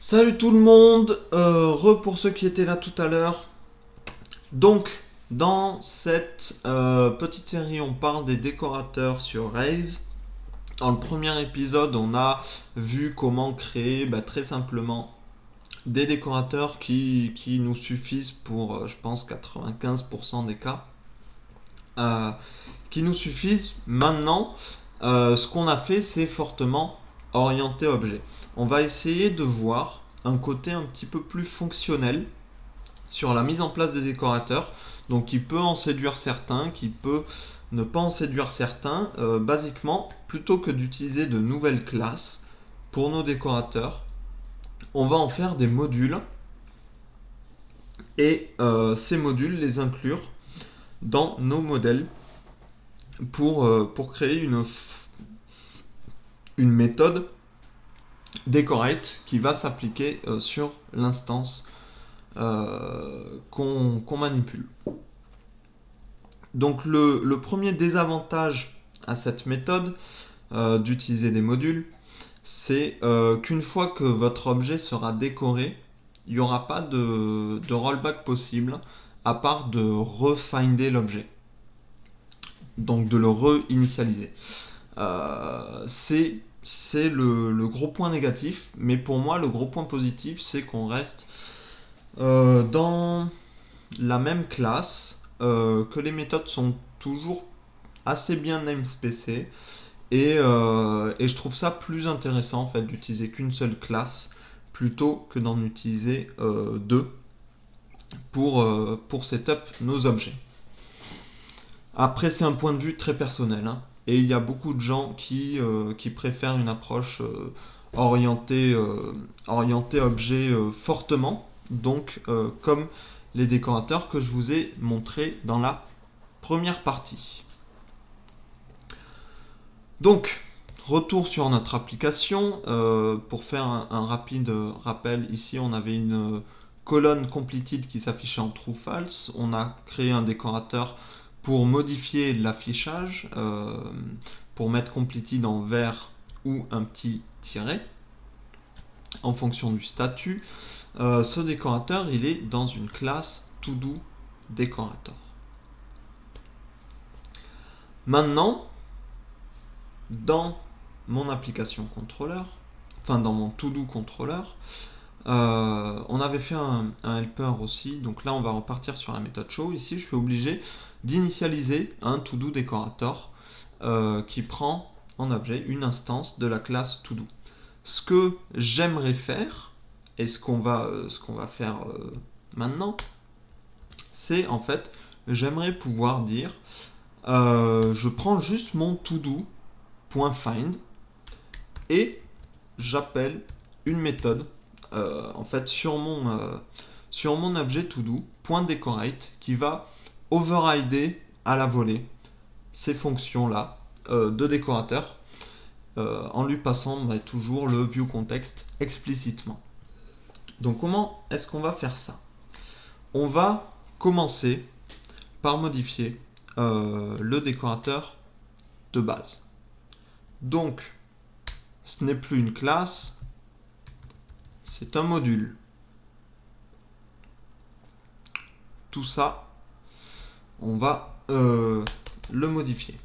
Salut tout le monde, pour ceux qui étaient là tout à l'heure. Donc, dans cette petite série, on parle des décorateurs sur Rails. Dans le premier épisode, on a vu comment créer très simplement des décorateurs qui nous suffisent pour, je pense, 95% des cas. Euh, qui nous suffisent. Maintenant, ce qu'on a fait, c'est fortement orienté objet. On va essayer de voir un côté un petit peu plus fonctionnel sur la mise en place des décorateurs, donc qui peut en séduire certains, qui peut ne pas en séduire certains. Basiquement, plutôt que d'utiliser de nouvelles classes pour nos décorateurs, on va en faire des modules et ces modules les inclure dans nos modèles pour créer une méthode decorate qui va s'appliquer sur l'instance qu'on manipule. Donc le premier désavantage à cette méthode d'utiliser des modules, c'est qu'une fois que votre objet sera décoré, il n'y aura pas de rollback possible à part de refinder l'objet, donc de le re-initialiser. C'est le gros point négatif, mais pour moi le gros point positif c'est qu'on reste dans la même classe, que les méthodes sont toujours assez bien namespacées et je trouve ça plus intéressant en fait d'utiliser qu'une seule classe plutôt que d'en utiliser deux pour setup nos objets. Après c'est un point de vue très personnel, hein. Et il y a beaucoup de gens qui préfèrent une approche orientée objet fortement, donc comme les décorateurs que je vous ai montré dans la première partie. Donc, retour sur notre application. Pour faire un rapide rappel, ici on avait une colonne completed qui s'affichait en true false. On a créé un décorateur pour modifier l'affichage, pour mettre completed en vert ou un petit tiret en fonction du statut. Ce décorateur il est dans une classe ToDoDecorator. Maintenant, dans mon application contrôleur, enfin dans mon ToDo contrôleur, on avait fait un helper aussi, donc là on va repartir sur la méthode show. Ici je suis obligé d'initialiser un ToDo décorateur qui prend en objet une instance de la classe ToDo. Ce que j'aimerais faire, et ce qu'on va faire maintenant, c'est en fait, j'aimerais pouvoir dire, je prends juste mon ToDo.find et j'appelle une méthode en fait sur mon objet ToDo.decorate qui va overrider à la volée ces fonctions là de décorateur en lui passant toujours le viewContext explicitement. Donc comment est-ce qu'on va faire ça? On va commencer par modifier le décorateur de base. Donc ce n'est plus une classe, c'est un module. Tout ça, on va le modifier.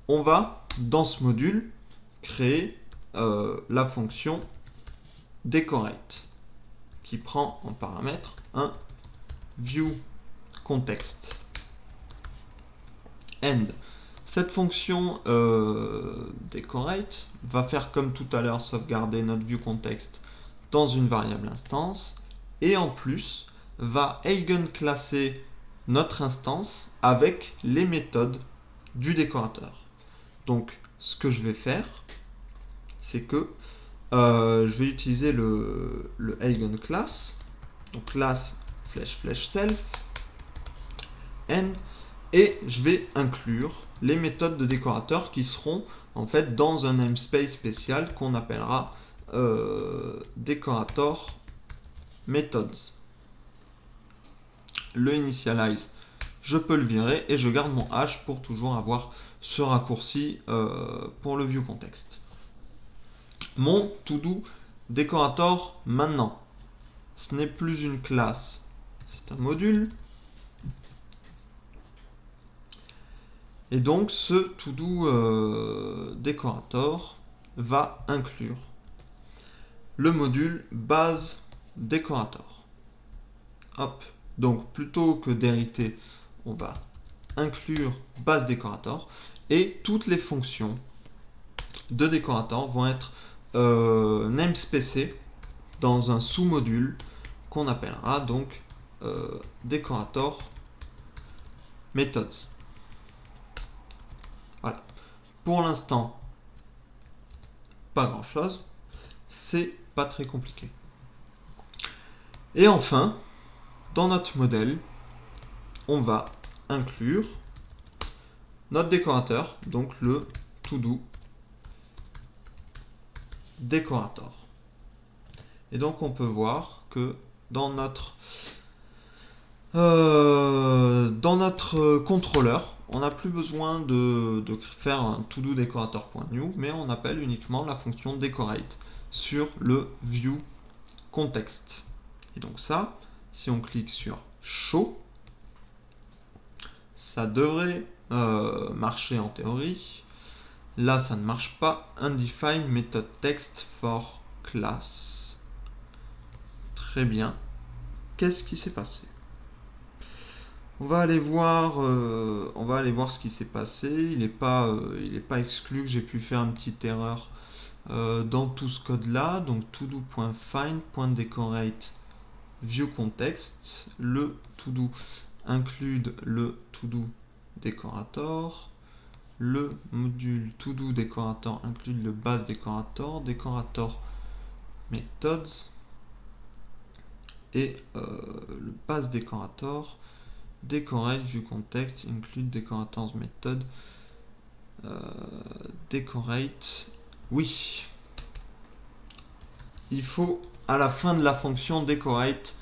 On va, dans ce module, créer la fonction decorate qui prend en paramètre un viewContext. End. Cette fonction decorate va faire comme tout à l'heure, sauvegarder notre viewContext dans une variable instance et en plus va eigenclasser notre instance avec les méthodes du décorateur. Donc ce que je vais faire, c'est que je vais utiliser le eigenclass, donc class /self end, et je vais inclure les méthodes de décorateur qui seront en fait dans un namespace spécial qu'on appellera decorator methods. Le initialize, je peux le virer et je garde mon H pour toujours avoir ce raccourci pour le viewContext. Mon ToDo Decorator maintenant. Ce n'est plus une classe, c'est un module. Et donc ce to-do Decorator va inclure le module base Decorator. Hop. Donc plutôt que d'hériter, on va inclure base Decorator et toutes les fonctions de Decorator vont être namespacées dans un sous-module qu'on appellera donc Decorator Methods. Voilà. Pour l'instant, pas grand chose. C'est pas très compliqué. Et enfin, dans notre modèle, on va inclure notre décorateur, donc le to-do Decorator. Et donc on peut voir que dans notre contrôleur, on n'a plus besoin de faire un to-do Decorator.new, mais on appelle uniquement la fonction decorate sur le view context. Et donc ça, si on clique sur show, ça devrait marcher en théorie. Là, ça ne marche pas. Undefined method text for class. Très bien. Qu'est-ce qui s'est passé? On va aller voir ce qui s'est passé. Il n'est pas exclu que j'ai pu faire une petite erreur dans tout ce code-là. Donc todo.find.decorate view context. Le todo include le todo decorator. Le module todo decorator inclut le base decorator, decorator methods et le base decorator decorate view context include decorators method decorate. Oui, il faut à la fin de la fonction decorate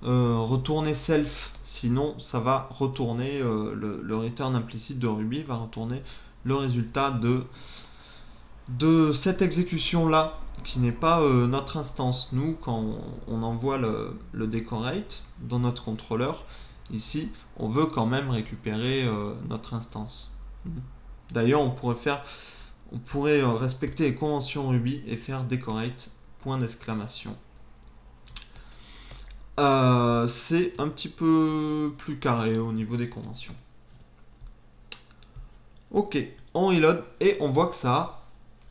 retourner self, sinon ça va retourner le return implicite de Ruby va retourner le résultat de cette exécution là qui n'est pas notre instance. Nous, quand on envoie le decorate dans notre contrôleur, ici on veut quand même récupérer notre instance. D'ailleurs on pourrait respecter les conventions Ruby et faire decorate point d'exclamation. C'est un petit peu plus carré au niveau des conventions. Ok, on reload et on voit que ça a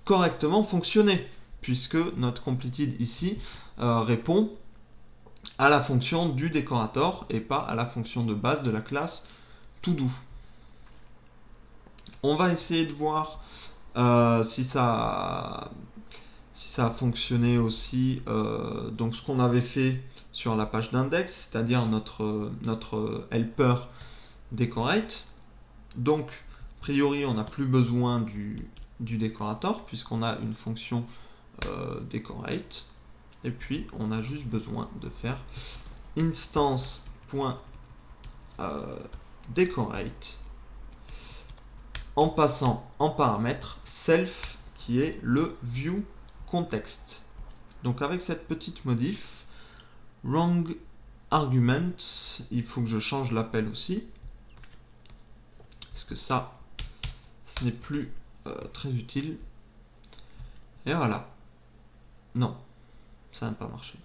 correctement fonctionné, puisque notre completed ici répond à la fonction du décorateur et pas à la fonction de base de la classe todo. On va essayer de voir si ça a fonctionné aussi, donc ce qu'on avait fait sur la page d'index, c'est-à-dire notre helper decorate. Donc, a priori, on n'a plus besoin du décorateur puisqu'on a une fonction decorate. Et puis, on a juste besoin de faire instance.decorate en passant en paramètre self qui est le view context. Donc avec cette petite modif, wrong argument, il faut que je change l'appel aussi, parce que ça, ce n'est plus très utile. Et voilà. Non, ça n'a pas marché.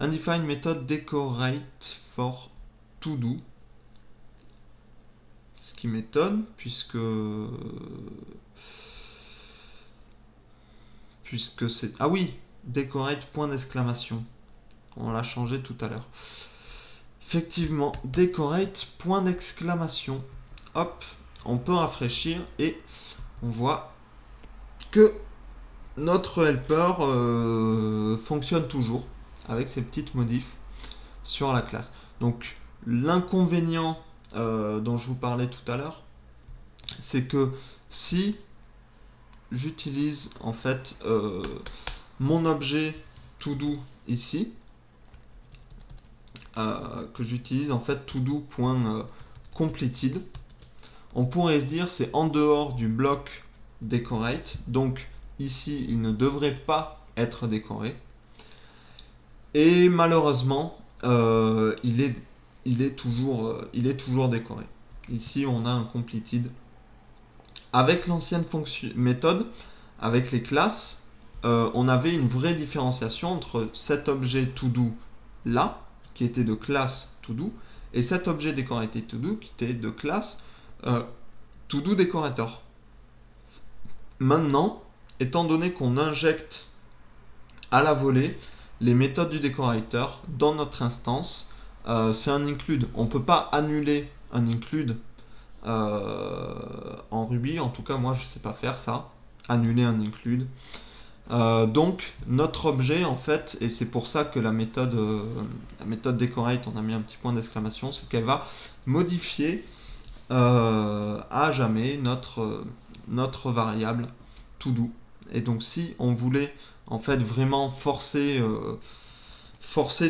Undefined method decorate for todo. Ce qui m'étonne, puisque c'est... Ah oui, decorate point d'exclamation. On l'a changé tout à l'heure. Effectivement, decorate point d'exclamation. Hop, on peut rafraîchir et on voit que notre helper fonctionne toujours avec ces petites modifs sur la classe. Donc l'inconvénient dont je vous parlais tout à l'heure, c'est que si j'utilise en fait mon objet todo ici, que j'utilise en fait todo.completed, on pourrait se dire c'est en dehors du bloc decorate, donc ici il ne devrait pas être décoré. Et malheureusement, il est toujours décoré. Ici, on a un completed. Avec l'ancienne méthode, avec les classes, on avait une vraie différenciation entre cet objet to-do là, qui était de classe to-do, et cet objet décorated to-do qui était de classe to-do décorator. Maintenant, étant donné qu'on injecte à la volée les méthodes du décorateur dans notre instance, c'est un include. On ne peut pas annuler un include en Ruby. En tout cas, moi, je ne sais pas faire ça. Annuler un include. Donc, notre objet, en fait, et c'est pour ça que la méthode decorate, on a mis un petit point d'exclamation, c'est qu'elle va modifier à jamais notre variable to-do. Et donc si on voulait en fait vraiment forcer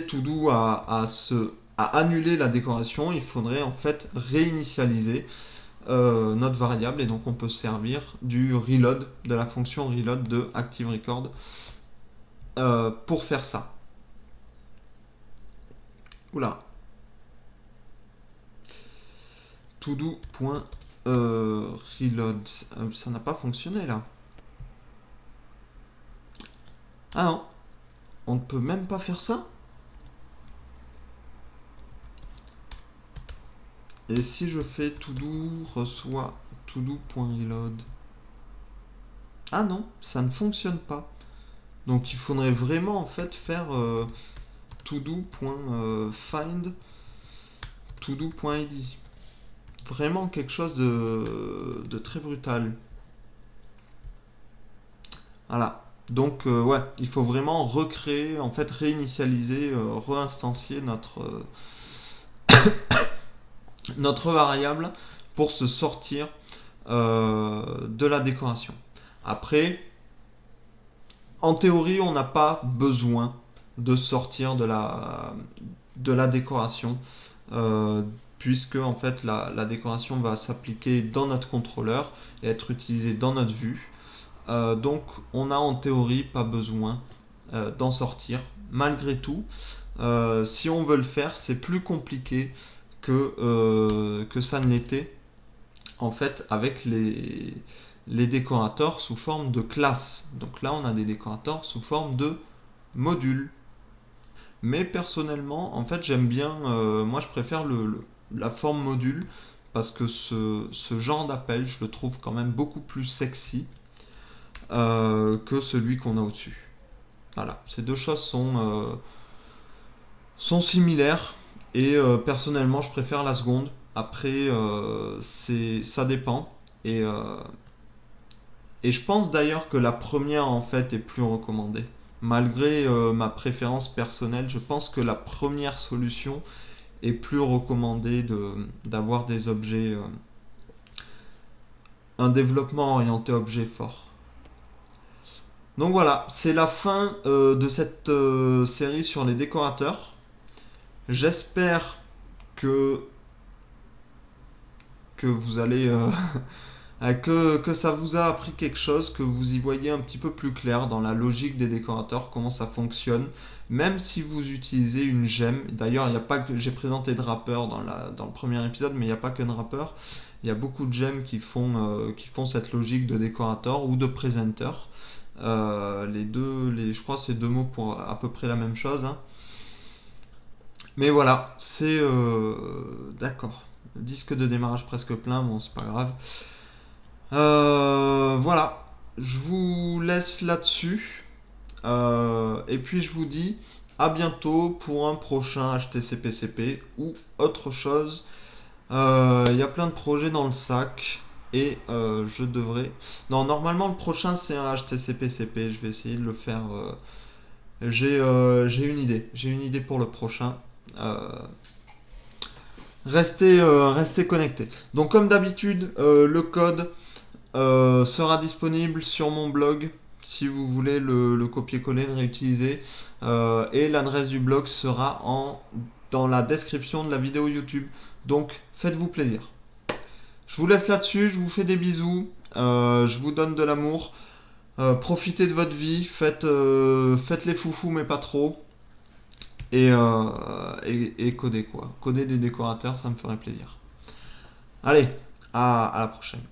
to-do à annuler la décoration, il faudrait en fait réinitialiser notre variable, et donc on peut servir du reload, de la fonction reload de ActiveRecord pour faire ça. Oula. todo.reload, ça n'a pas fonctionné là. Ah non, on ne peut même pas faire ça. Et si je fais todo reçoit todo.reload, ah non, ça ne fonctionne pas. Donc il faudrait vraiment en fait faire todo.find todo.id. Vraiment quelque chose de très brutal. Voilà. Donc ouais, il faut vraiment recréer, en fait réinitialiser, réinstancier notre variable pour se sortir de la décoration. Après, en théorie, on n'a pas besoin de sortir de la décoration, puisque en fait la décoration va s'appliquer dans notre contrôleur et être utilisée dans notre vue. Donc on a en théorie pas besoin d'en sortir. Malgré tout, si on veut le faire, c'est plus compliqué que ça ne l'était en fait avec les décorateurs sous forme de classe. Donc là on a des décorateurs sous forme de modules. Mais personnellement, en fait j'aime bien, moi je préfère la forme module, parce que ce genre d'appel je le trouve quand même beaucoup plus sexy que celui qu'on a au-dessus. Voilà, ces deux choses sont similaires, et personnellement je préfère la seconde. Après ça dépend, et je pense d'ailleurs que la première en fait est plus recommandée. Malgré ma préférence personnelle, je pense que la première solution est plus recommandée d'avoir des objets, un développement orienté objet fort. Donc voilà, c'est la fin de cette série sur les décorateurs. J'espère que vous allez que ça vous a appris quelque chose, que vous y voyez un petit peu plus clair dans la logique des décorateurs, comment ça fonctionne. Même si vous utilisez une gemme, d'ailleurs il n'y a pas que, j'ai présenté de wrapper dans le premier épisode, mais il n'y a pas que de wrapper. Il y a beaucoup de gemmes qui font cette logique de décorateur ou de presenter. Je crois que c'est deux mots pour à peu près la même chose, hein. Mais voilà, c'est d'accord. Disque de démarrage presque plein, bon c'est pas grave. Voilà, je vous laisse là-dessus. Et puis je vous dis à bientôt pour un prochain HTC-PCP ou autre chose. Il y a plein de projets dans le sac, et je devrais... Non, normalement le prochain c'est un HTC-PCP, je vais essayer de le faire. J'ai une idée. J'ai une idée pour le prochain. Restez connectés. Donc comme d'habitude, le code sera disponible sur mon blog si vous voulez le copier-coller, le réutiliser. Et l'adresse du blog sera dans la description de la vidéo YouTube. Donc faites-vous plaisir. Je vous laisse là-dessus, je vous fais des bisous, je vous donne de l'amour. Profitez de votre vie, faites les foufous mais pas trop. Et codez quoi. Coder des décorateurs, ça me ferait plaisir. Allez, à la prochaine.